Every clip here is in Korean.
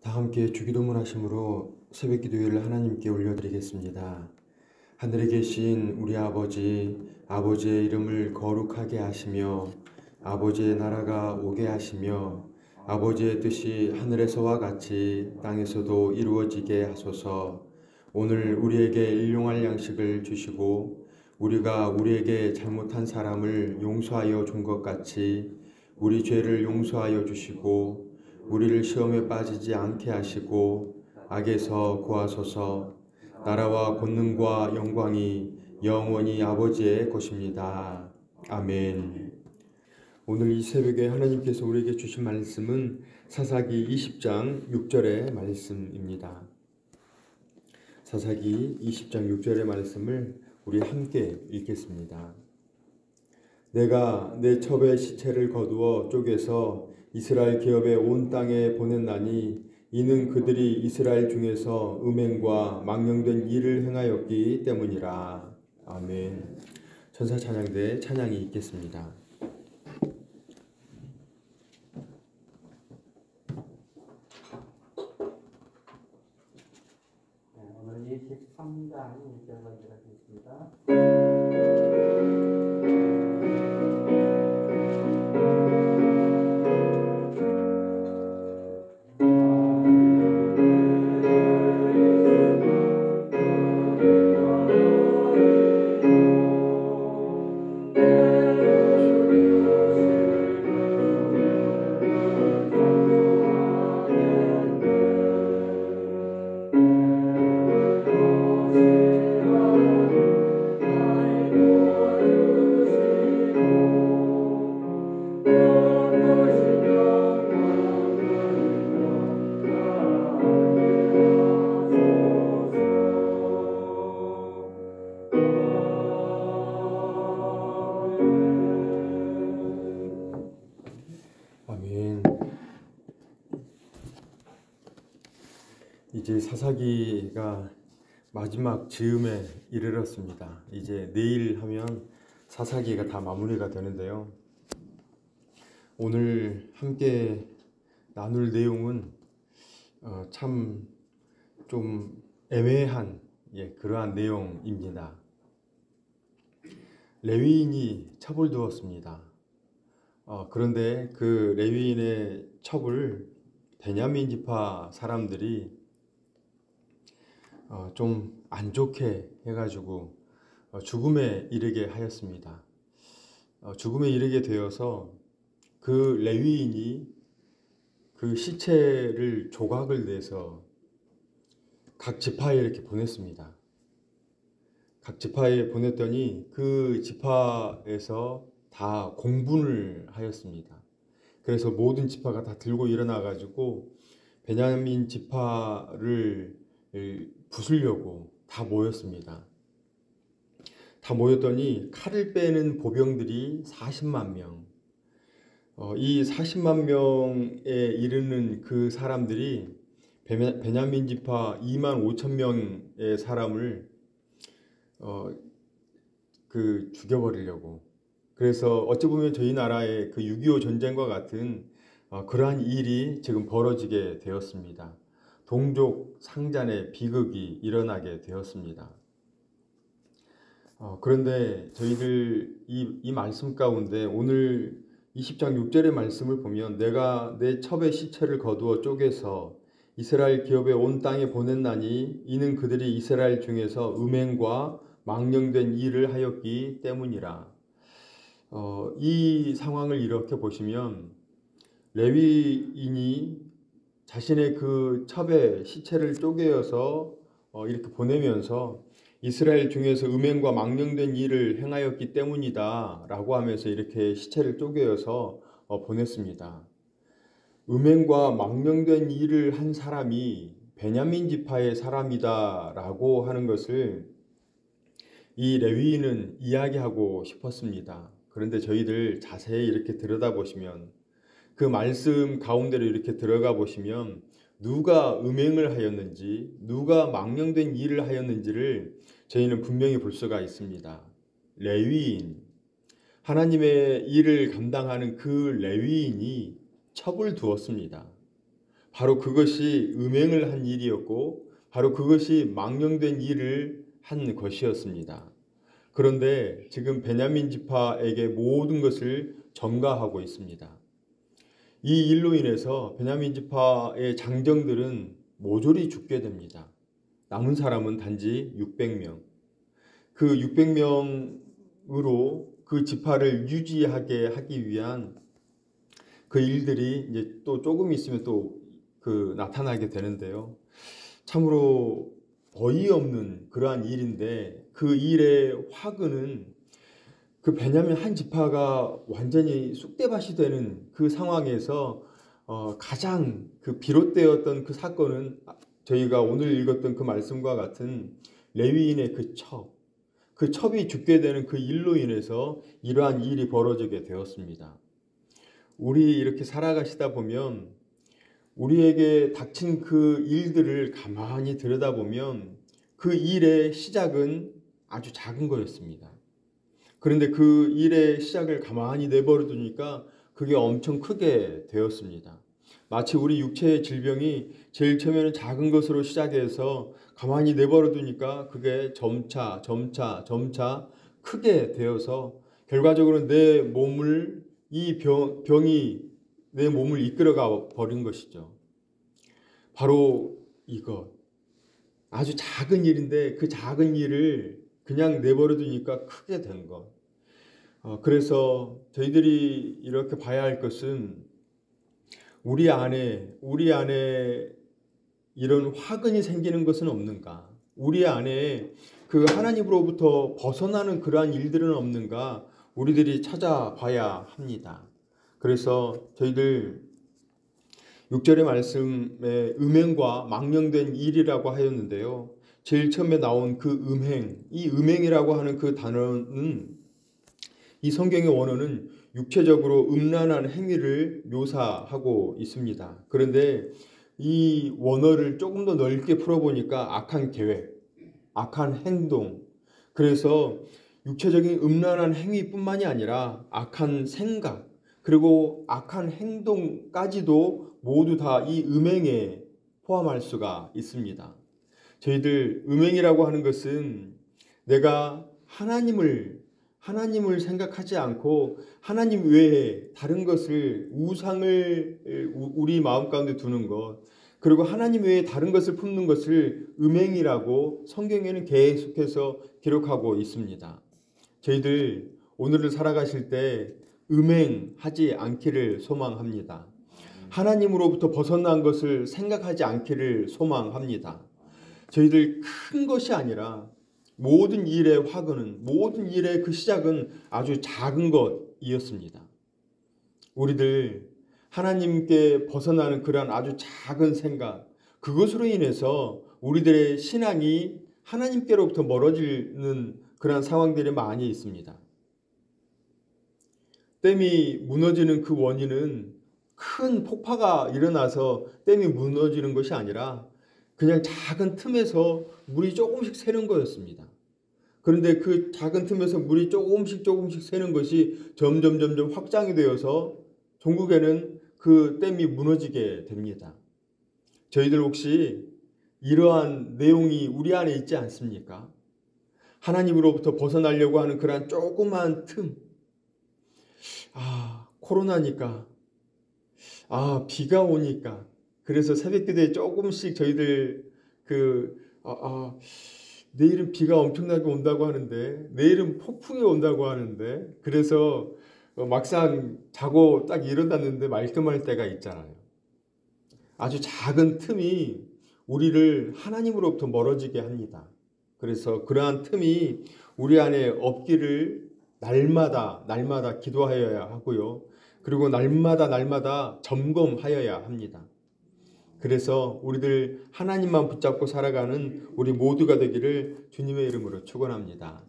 다 함께 주기도문 하심으로 새벽 기도회를 하나님께 올려드리겠습니다. 하늘에 계신 우리 아버지, 아버지의 이름을 거룩하게 하시며 아버지의 나라가 오게 하시며 아버지의 뜻이 하늘에서와 같이 땅에서도 이루어지게 하소서. 오늘 우리에게 일용할 양식을 주시고 우리가 우리에게 잘못한 사람을 용서하여 준 것 같이 우리 죄를 용서하여 주시고 우리를 시험에 빠지지 않게 하시고 악에서 구하소서. 나라와 권능과 영광이 영원히 아버지의 것입니다. 아멘. 오늘 이 새벽에 하나님께서 우리에게 주신 말씀은 사사기 20장 6절의 말씀입니다. 사사기 20장 6절의 말씀을 우리 함께 읽겠습니다. 내가 내 첩의 시체를 거두어 쪼개서 이스라엘 기업의 온 땅에 보냈나니 이는 그들이 이스라엘 중에서 음행과 망령된 일을 행하였기 때문이라. 아멘. 천사 찬양대 찬양이 있겠습니다. 오늘 23장 1절 먼저 하겠습니다. 아멘. 이제 사사기가 마지막 즈음에 이르렀습니다. 이제 내일 하면 사사기가 다 마무리가 되는데요. 오늘 함께 나눌 내용은 참 좀 애매한 그러한 내용입니다. 레위인이 첩을 두었습니다. 그런데 그 레위인의 첩을 베냐민 지파 사람들이 좀 안 좋게 해가지고 죽음에 이르게 하였습니다. 죽음에 이르게 되어서 그 레위인이 그 시체를 조각을 내서 각 지파에 이렇게 보냈습니다. 각 지파에 보냈더니 그 지파에서 다 공분을 하였습니다. 그래서 모든 지파가 다 들고 일어나 가지고 베냐민 지파를 부수려고 다 모였습니다. 다 모였더니 칼을 빼는 보병들이 40만 명. 이 40만 명에 이르는 그 사람들이 베냐민 지파 2만 5천 명의 사람을 죽여버리려고. 그래서 어찌 보면 저희 나라의 그 6.25 전쟁과 같은 그러한 일이 지금 벌어지게 되었습니다. 동족 상잔의 비극이 일어나게 되었습니다. 그런데 저희들 이 말씀 가운데 오늘 20장 6절의 말씀을 보면 내가 내 첩의 시체를 거두어 쪼개서 이스라엘 기업의 온 땅에 보냈나니 이는 그들이 이스라엘 중에서 음행과 망령된 일을 하였기 때문이라. 이 상황을 이렇게 보시면 레위인이 자신의 그 첩의 시체를 쪼개어서 이렇게 보내면서 이스라엘 중에서 음행과 망령된 일을 행하였기 때문이다 라고 하면서 이렇게 시체를 쪼개어서 보냈습니다. 음행과 망령된 일을 한 사람이 베냐민 지파의 사람이다 라고 하는 것을 이 레위인은 이야기하고 싶었습니다. 그런데 저희들 자세히 이렇게 들여다보시면 그 말씀 가운데로 이렇게 들어가 보시면 누가 음행을 하였는지 누가 망령된 일을 하였는지를 저희는 분명히 볼 수가 있습니다. 레위인, 하나님의 일을 감당하는 그 레위인이 첩을 두었습니다. 바로 그것이 음행을 한 일이었고 바로 그것이 망령된 일을 한 것이었습니다. 그런데 지금 베냐민 지파에게 모든 것을 전가하고 있습니다. 이 일로 인해서 베냐민 지파의 장정들은 모조리 죽게 됩니다. 남은 사람은 단지 600명. 그 600명으로 그 지파를 유지하게 하기 위한 그 일들이 이제 또 조금 있으면 또 나타나게 되는데요. 참으로 어이없는 그러한 일인데 그 일의 화근은 그 베냐민 한 지파가 완전히 쑥대밭이 되는 그 상황에서 가장 그 비롯되었던 그 사건은 저희가 오늘 읽었던 그 말씀과 같은 레위인의 그 첩이 죽게 되는 그 일로 인해서 이러한 일이 벌어지게 되었습니다. 우리 이렇게 살아가시다 보면 우리에게 닥친 그 일들을 가만히 들여다보면 그 일의 시작은 아주 작은 거였습니다. 그런데 그 일의 시작을 가만히 내버려 두니까 그게 엄청 크게 되었습니다. 마치 우리 육체의 질병이 제일 처음에는 작은 것으로 시작해서 가만히 내버려 두니까 그게 점차 크게 되어서 결과적으로 내 몸을 이 병이 내 몸을 이끌어가 버린 것이죠. 바로 이것. 아주 작은 일인데 그 작은 일을 그냥 내버려 두니까 크게 된 것. 그래서 저희들이 이렇게 봐야 할 것은 우리 안에 이런 화근이 생기는 것은 없는가? 우리 안에 그 하나님으로부터 벗어나는 그러한 일들은 없는가? 우리들이 찾아봐야 합니다. 그래서 저희들 6절의 말씀에 음행과 망령된 일이라고 하였는데요. 제일 처음에 나온 그 음행, 이 음행이라고 하는 그 단어는 이 성경의 원어는 육체적으로 음란한 행위를 묘사하고 있습니다. 그런데 이 원어를 조금 더 넓게 풀어보니까 악한 계획, 악한 행동, 그래서 육체적인 음란한 행위뿐만이 아니라 악한 생각, 그리고 악한 행동까지도 모두 다 이 음행에 포함할 수가 있습니다. 저희들 음행이라고 하는 것은 내가 하나님을 생각하지 않고 하나님 외에 다른 것을 우상을 우리 마음 가운데 두는 것, 그리고 하나님 외에 다른 것을 품는 것을 음행이라고 성경에는 계속해서 기록하고 있습니다. 저희들 오늘을 살아가실 때 음행하지 않기를 소망합니다. 하나님으로부터 벗어난 것을 생각하지 않기를 소망합니다. 저희들 큰 것이 아니라 모든 일의 화근은, 모든 일의 그 시작은 아주 작은 것이었습니다. 우리들 하나님께 벗어나는 그러한 아주 작은 생각, 그것으로 인해서 우리들의 신앙이 하나님께로부터 멀어지는 그러한 상황들이 많이 있습니다. 댐이 무너지는 그 원인은 큰 폭파가 일어나서 댐이 무너지는 것이 아니라 그냥 작은 틈에서 물이 조금씩 새는 거였습니다. 그런데 그 작은 틈에서 물이 조금씩 새는 것이 점점 확장이 되어서 종국에는 그 댐이 무너지게 됩니다. 저희들 혹시 이러한 내용이 우리 안에 있지 않습니까? 하나님으로부터 벗어나려고 하는 그러한 조그만 틈. 코로나니까. 비가 오니까. 그래서 새벽기도에 조금씩 저희들 내일은 비가 엄청나게 온다고 하는데, 내일은 폭풍이 온다고 하는데, 그래서 막상 자고 딱 일어났는데 말끔할 때가 있잖아요. 아주 작은 틈이 우리를 하나님으로부터 멀어지게 합니다. 그래서 그러한 틈이 우리 안에 없기를 날마다 기도하여야 하고요. 그리고 날마다 점검하여야 합니다. 그래서 우리들 하나님만 붙잡고 살아가는 우리 모두가 되기를 주님의 이름으로 축원합니다.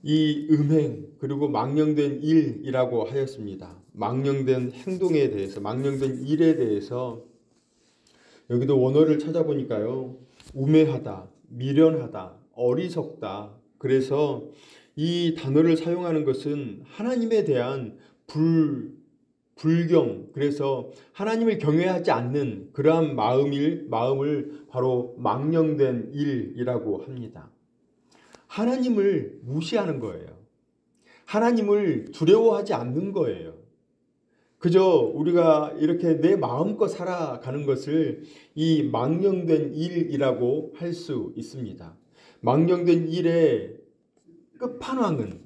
이 음행 그리고 망령된 일이라고 하였습니다. 망령된 행동에 대해서, 망령된 일에 대해서 여기도 원어를 찾아보니까요. 우매하다, 미련하다, 어리석다. 그래서 이 단어를 사용하는 것은 하나님에 대한 불경, 그래서 하나님을 경외하지 않는 그러한 마음을 바로 망령된 일이라고 합니다. 하나님을 무시하는 거예요. 하나님을 두려워하지 않는 거예요. 그저 우리가 이렇게 내 마음껏 살아가는 것을 이 망령된 일이라고 할 수 있습니다. 망령된 일의 끝판왕은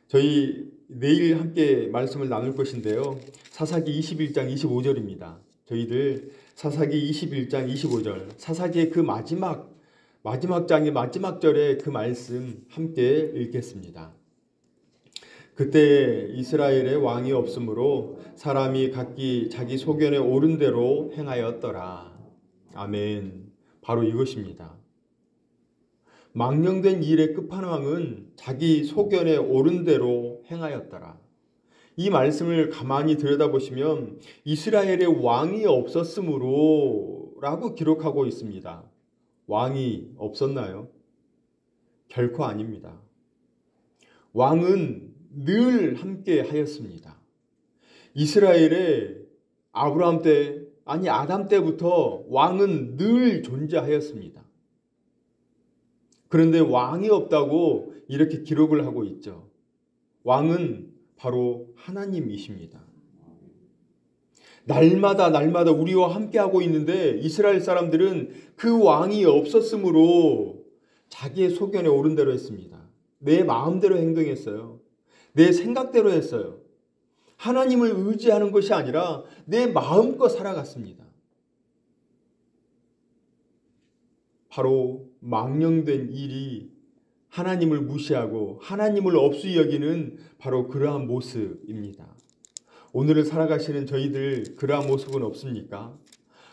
저희 내일 함께 말씀을 나눌 것인데요. 사사기 21장 25절입니다. 저희들 사사기 21장 25절, 사사기의 그 마지막 장의 마지막 절의 그 말씀 함께 읽겠습니다. 그때 이스라엘에 왕이 없으므로 사람이 각기 자기 소견에 옳은 대로 행하였더라. 아멘. 바로 이것입니다. 망령된 일의 끝판왕은 자기 소견에 옳은 대로 행하였더라. 이 말씀을 가만히 들여다보시면 이스라엘에 왕이 없었으므로 라고 기록하고 있습니다. 왕이 없었나요? 결코 아닙니다. 왕은 늘 함께 하였습니다. 이스라엘에 아브라함 때, 아니 아담 때부터 왕은 늘 존재하였습니다. 그런데 왕이 없다고 이렇게 기록을 하고 있죠. 왕은 바로 하나님이십니다. 날마다 우리와 함께하고 있는데 이스라엘 사람들은 그 왕이 없었으므로 자기의 소견에 옳은 대로 했습니다. 내 마음대로 행동했어요. 내 생각대로 했어요. 하나님을 의지하는 것이 아니라 내 마음껏 살아갔습니다. 바로 망령된 일이 하나님을 무시하고 하나님을 없이 여기는 바로 그러한 모습입니다. 오늘을 살아가시는 저희들 그러한 모습은 없습니까?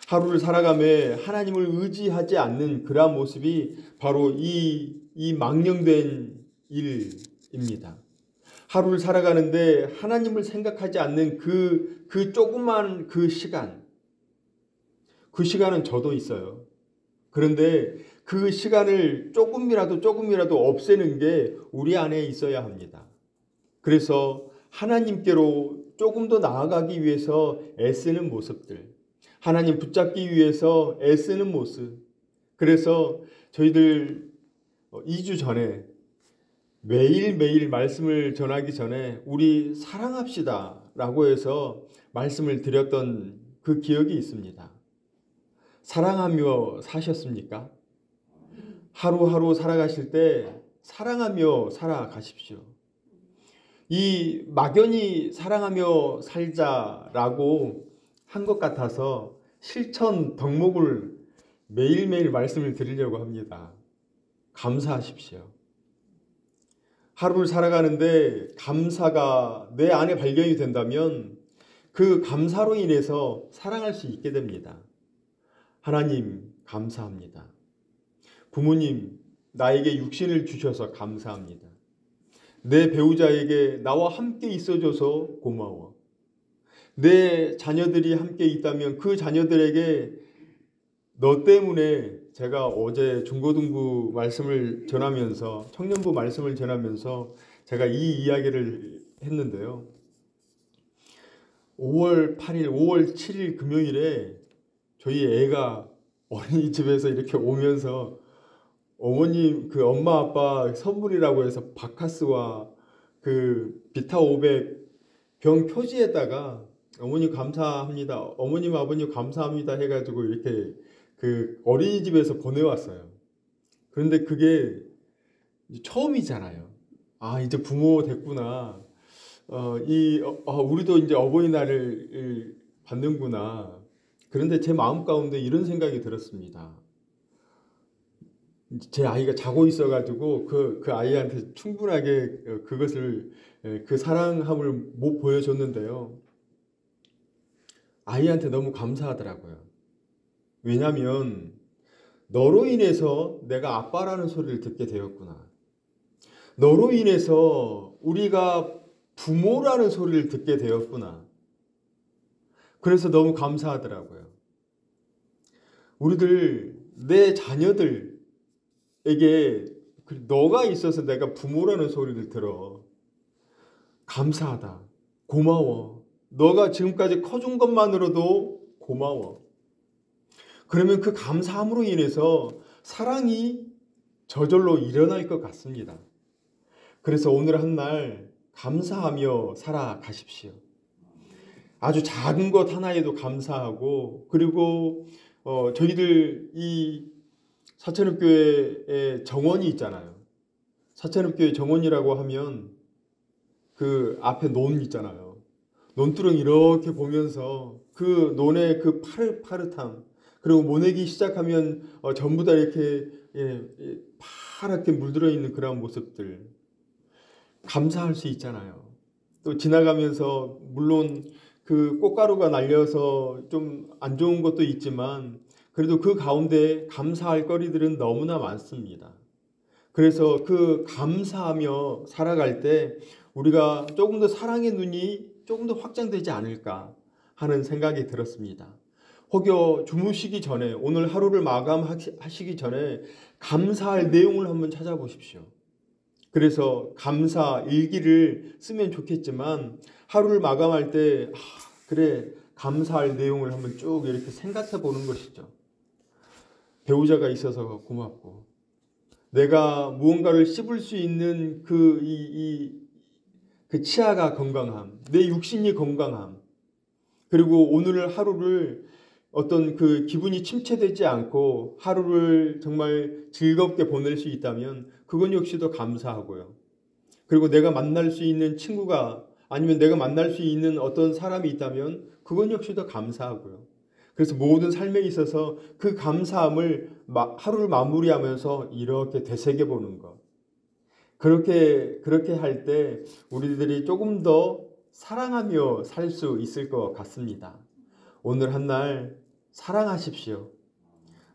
하루를 살아가며 하나님을 의지하지 않는 그러한 모습이 바로 이 망령된 일입니다. 하루를 살아가는데 하나님을 생각하지 않는 그 조그만 그 시간은 저도 있어요. 그런데 그 시간을 조금이라도 없애는 게 우리 안에 있어야 합니다. 그래서 하나님께로 조금 더 나아가기 위해서 애쓰는 모습들, 하나님 붙잡기 위해서 애쓰는 모습. 그래서 저희들 2주 전에 매일매일 말씀을 전하기 전에 우리 사랑합시다 라고 해서 말씀을 드렸던 그 기억이 있습니다. 사랑하며 사셨습니까? 하루하루 살아가실 때 사랑하며 살아가십시오. 이 막연히 사랑하며 살자라고 한 것 같아서 실천 덕목을 매일매일 말씀을 드리려고 합니다. 감사하십시오. 하루를 살아가는데 감사가 내 안에 발견이 된다면 그 감사로 인해서 사랑할 수 있게 됩니다. 하나님 감사합니다. 부모님 나에게 육신을 주셔서 감사합니다. 내 배우자에게 나와 함께 있어줘서 고마워. 내 자녀들이 함께 있다면 그 자녀들에게 너 때문에 제가 어제 중고등부 말씀을 전하면서 청년부 말씀을 전하면서 제가 이 이야기를 했는데요. 5월 8일, 5월 7일 금요일에 저희 애가 어린이집에서 이렇게 오면서 어머님 그 엄마 아빠 선물이라고 해서 바카스와 그 비타 500 병 표지에다가 어머님 감사합니다. 어머님 아버님 감사합니다 해가지고 이렇게 그 어린이집에서 보내왔어요. 그런데 그게 처음이잖아요. 아 이제 부모 됐구나. 우리도 이제 어버이날을 받는구나. 그런데 제 마음 가운데 이런 생각이 들었습니다. 제 아이가 자고 있어가지고 그 아이한테 충분하게 그것을 그 사랑함을 못 보여줬는데요. 아이한테 너무 감사하더라고요. 왜냐하면 너로 인해서 내가 아빠라는 소리를 듣게 되었구나. 너로 인해서 우리가 부모라는 소리를 듣게 되었구나. 그래서 너무 감사하더라고요. 우리들 내 자녀들에게 너가 있어서 내가 부모라는 소리를 들어. 감사하다. 고마워. 너가 지금까지 커준 것만으로도 고마워. 그러면 그 감사함으로 인해서 사랑이 저절로 일어날 것 같습니다. 그래서 오늘 한 날 감사하며 살아가십시오. 아주 작은 것 하나에도 감사하고, 그리고 저희들 이 사천읍교회에 정원이 있잖아요. 사천읍교회 정원이라고 하면 그 앞에 논 있잖아요. 논두렁 이렇게 보면서 그 논의 그 파릇파릇함, 그리고 모내기 시작하면 전부 다 이렇게 파랗게 물들어 있는 그런 모습들, 감사할 수 있잖아요. 또 지나가면서 물론 그 꽃가루가 날려서 좀 안 좋은 것도 있지만 그래도 그 가운데 감사할 거리들은 너무나 많습니다. 그래서 그 감사하며 살아갈 때 우리가 조금 더 사랑의 눈이 조금 더 확장되지 않을까 하는 생각이 들었습니다. 혹여 주무시기 전에, 오늘 하루를 마감하시기 전에 감사할 내용을 한번 찾아보십시오. 그래서 감사 일기를 쓰면 좋겠지만 하루를 마감할 때 그래, 감사할 내용을 한번 쭉 이렇게 생각해 보는 것이죠. 배우자가 있어서 고맙고, 내가 무언가를 씹을 수 있는 그 치아가 건강함, 내 육신이 건강함, 그리고 오늘 하루를 어떤 그 기분이 침체되지 않고 하루를 정말 즐겁게 보낼 수 있다면 그건 역시도 감사하고요. 그리고 내가 만날 수 있는 친구가 아니면 내가 만날 수 있는 어떤 사람이 있다면 그건 역시도 감사하고요. 그래서 모든 삶에 있어서 그 감사함을 하루를 마무리하면서 이렇게 되새겨 보는 것. 그렇게 할 때 우리들이 조금 더 사랑하며 살 수 있을 것 같습니다. 오늘 한 날 사랑하십시오.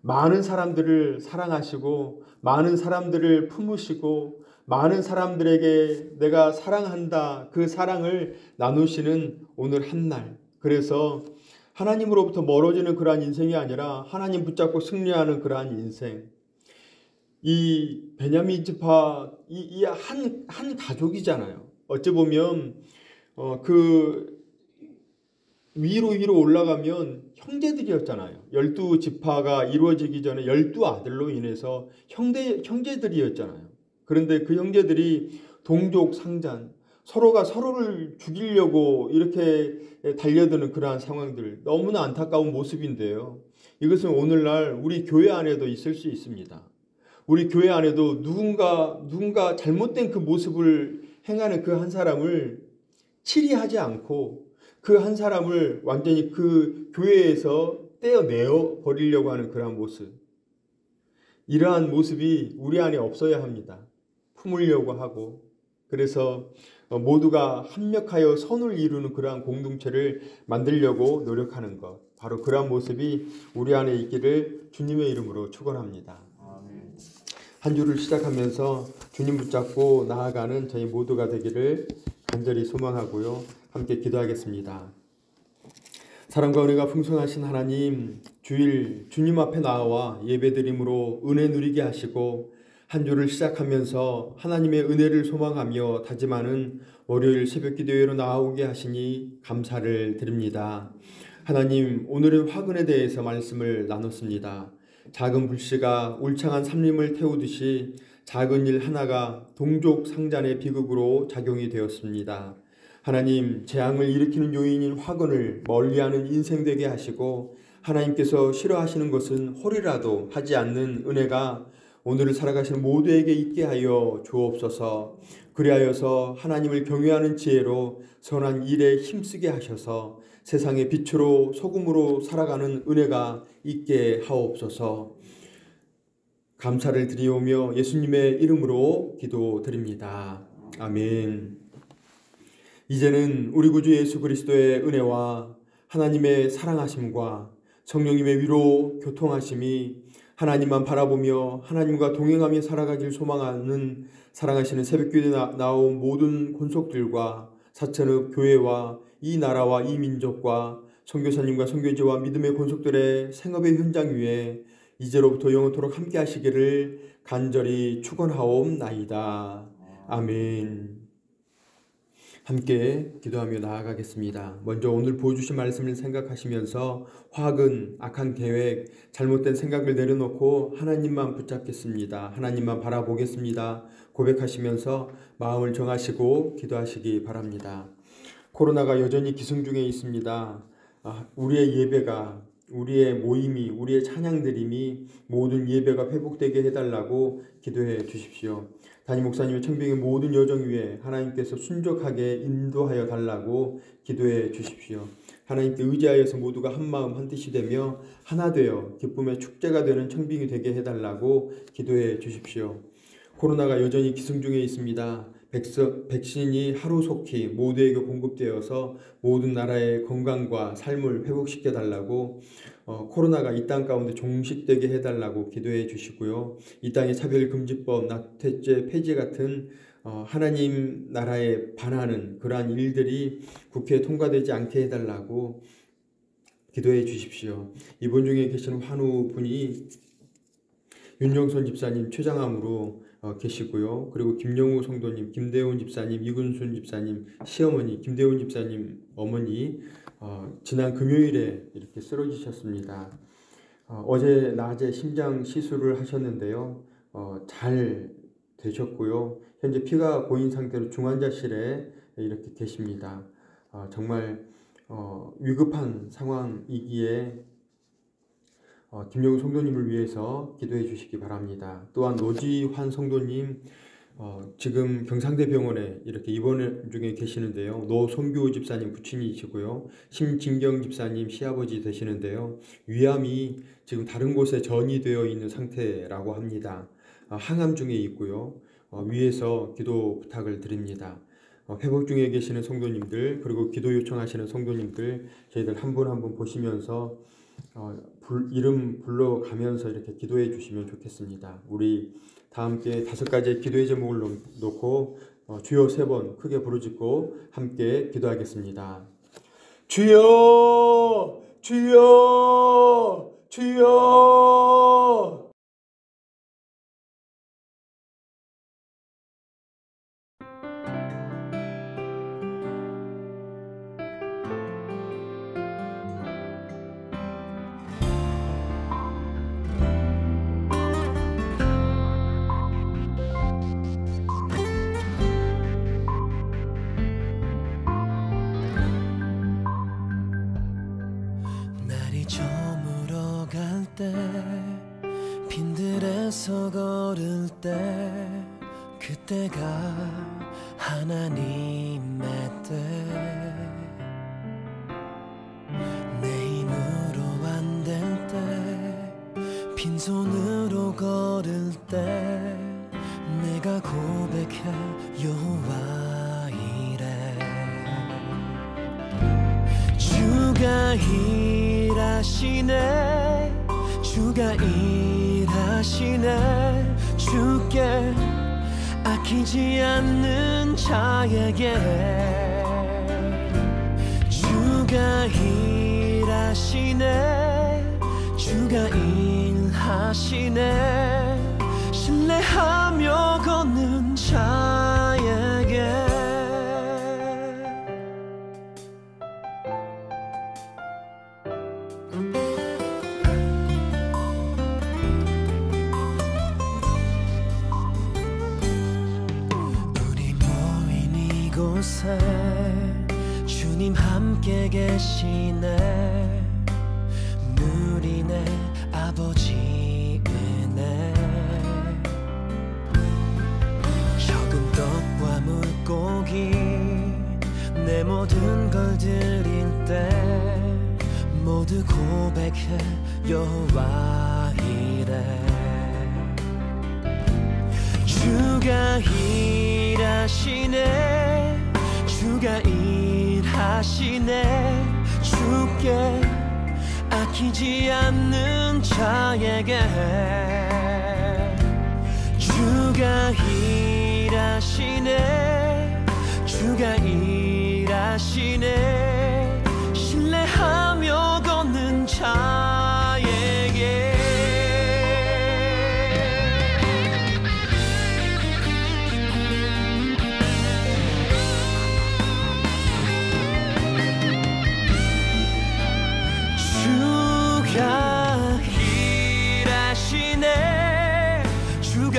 많은 사람들을 사랑하시고 많은 사람들을 품으시고 많은 사람들에게 내가 사랑한다 그 사랑을 나누시는 오늘 한 날. 그래서 하나님으로부터 멀어지는 그러한 인생이 아니라 하나님 붙잡고 승리하는 그러한 인생. 이 베냐민 지파 이 한 가족이잖아요. 어찌 보면 그 위로 올라가면 형제들이었잖아요. 12지파가 이루어지기 전에 12아들로 인해서 형제들이었잖아요. 그런데 그 형제들이 동족상잔, 서로가 서로를 죽이려고 이렇게 달려드는 그러한 상황들, 너무나 안타까운 모습인데요. 이것은 오늘날 우리 교회 안에도 있을 수 있습니다. 우리 교회 안에도 누군가 잘못된 그 모습을 행하는 그 한 사람을 치리하지 않고 그 한 사람을 완전히 그 교회에서 떼어내어 버리려고 하는 그러한 모습. 이러한 모습이 우리 안에 없어야 합니다. 품으려고 하고, 그래서 모두가 합력하여 선을 이루는 그러한 공동체를 만들려고 노력하는 것. 바로 그러한 모습이 우리 안에 있기를 주님의 이름으로 축원합니다. 한 주를 시작하면서 주님 붙잡고 나아가는 저희 모두가 되기를 간절히 소망하고요. 함께 기도하겠습니다. 사랑과 은혜가 풍성하신 하나님, 주일 주님 앞에 나와 예배드림으로 은혜 누리게 하시고 한 주를 시작하면서 하나님의 은혜를 소망하며 다짐하는 월요일 새벽기도회로 나오게 하시니 감사를 드립니다. 하나님, 오늘은 화근에 대해서 말씀을 나눴습니다. 작은 불씨가 울창한 산림을 태우듯이 작은 일 하나가 동족 상잔의 비극으로 작용이 되었습니다. 하나님, 재앙을 일으키는 요인인 화근을 멀리하는 인생 되게 하시고 하나님께서 싫어하시는 것은 홀이라도 하지 않는 은혜가 오늘을 살아가시는 모두에게 있게 하여 주옵소서. 그리하여서 하나님을 경외하는 지혜로 선한 일에 힘쓰게 하셔서 세상의 빛으로 소금으로 살아가는 은혜가 있게 하옵소서. 감사를 드리오며 예수님의 이름으로 기도드립니다. 아멘. 이제는 우리 구주 예수 그리스도의 은혜와 하나님의 사랑하심과 성령님의 위로 교통하심이 하나님만 바라보며 하나님과 동행하며 살아가길 소망하는 사랑하시는 새벽기도에 나온 모든 권속들과 사천읍 교회와 이 나라와 이 민족과 선교사님과 선교지와 믿음의 권속들의 생업의 현장 위에 이제로부터 영원토록 함께 하시기를 간절히 축원하옵나이다. 아멘. 함께 기도하며 나아가겠습니다. 먼저 오늘 보여주신 말씀을 생각하시면서 화근, 악한 계획, 잘못된 생각을 내려놓고 하나님만 붙잡겠습니다. 하나님만 바라보겠습니다. 고백하시면서 마음을 정하시고 기도하시기 바랍니다. 코로나가 여전히 기승 중에 있습니다. 우리의 예배가, 우리의 모임이, 우리의 찬양드림이 모든 예배가 회복되게 해달라고 기도해 주십시오. 담임 목사님의 청빙의 모든 여정 위에 하나님께서 순종하게 인도하여 달라고 기도해 주십시오. 하나님께 의지하여서 모두가 한마음 한뜻이 되며 하나 되어 기쁨의 축제가 되는 청빙이 되게 해달라고 기도해 주십시오. 코로나가 여전히 기승 중에 있습니다. 백신이 하루속히 모두에게 공급되어서 모든 나라의 건강과 삶을 회복시켜 달라고 코로나가 이 땅 가운데 종식되게 해달라고 기도해 주시고요. 이 땅의 차별금지법, 낙태죄 폐지 같은 하나님 나라에 반하는 그러한 일들이 국회에 통과되지 않게 해달라고 기도해 주십시오. 이번 중에 계시는 환우분이 윤영선 집사님 췌장암으로 계시고요. 그리고 김영우 성도님, 김대훈 집사님, 이근순 집사님, 시어머니, 김대훈 집사님 어머니 지난 금요일에 이렇게 쓰러지셨습니다. 어제 낮에 심장 시술을 하셨는데요. 잘 되셨고요. 현재 피가 고인 상태로 중환자실에 이렇게 계십니다. 정말 위급한 상황이기에 김영우 성도님을 위해서 기도해 주시기 바랍니다. 또한 노지환 성도님 지금 경상대병원에 이렇게 입원 중에 계시는데요. 노성규 집사님 부친이시고요. 심진경 집사님 시아버지 되시는데요. 위암이 지금 다른 곳에 전이되어 있는 상태라고 합니다. 항암 중에 있고요. 위에서 기도 부탁을 드립니다. 회복 중에 계시는 성도님들, 그리고 기도 요청하시는 성도님들, 저희들 한 분 한 분 보시면서 이름 불러가면서 이렇게 기도해 주시면 좋겠습니다. 우리 다 함께 5가지의 기도의 제목을 놓고 주여 3번 크게 부르짖고 함께 기도하겠습니다. 주여, 주여, 주여. 때 빈들에서 걸을 때 그때가 하나님의 때 내 힘으로 안 될 때 빈손으로 걸을 때 내가 고백해 여호와 이래 주가 일하시네 주가 일하시네 주께 아끼지 않는 자에게 주가 일하시네 주가 일하시네 신뢰하며 걷는 자에게 주님 함께 계시네 누리네 아버지 은혜 적은 떡과 물고기 내 모든 걸 드릴 때 모두 고백해 여호와 이래 주가 일하시네 주가 일하시네 주께 아끼지 않는 자에게 주가 일하시네 주가 일하시네 신뢰하며 걷는 자에게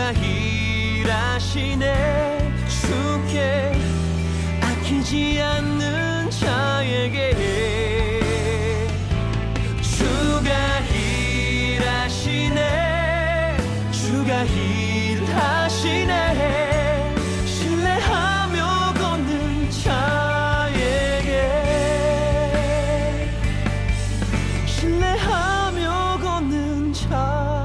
주가 일하시네 주께 아끼지 않는 자에게 주가 일하시네 주가 일하시네 신뢰하며 걷는 자에게 신뢰하며 걷는 자에게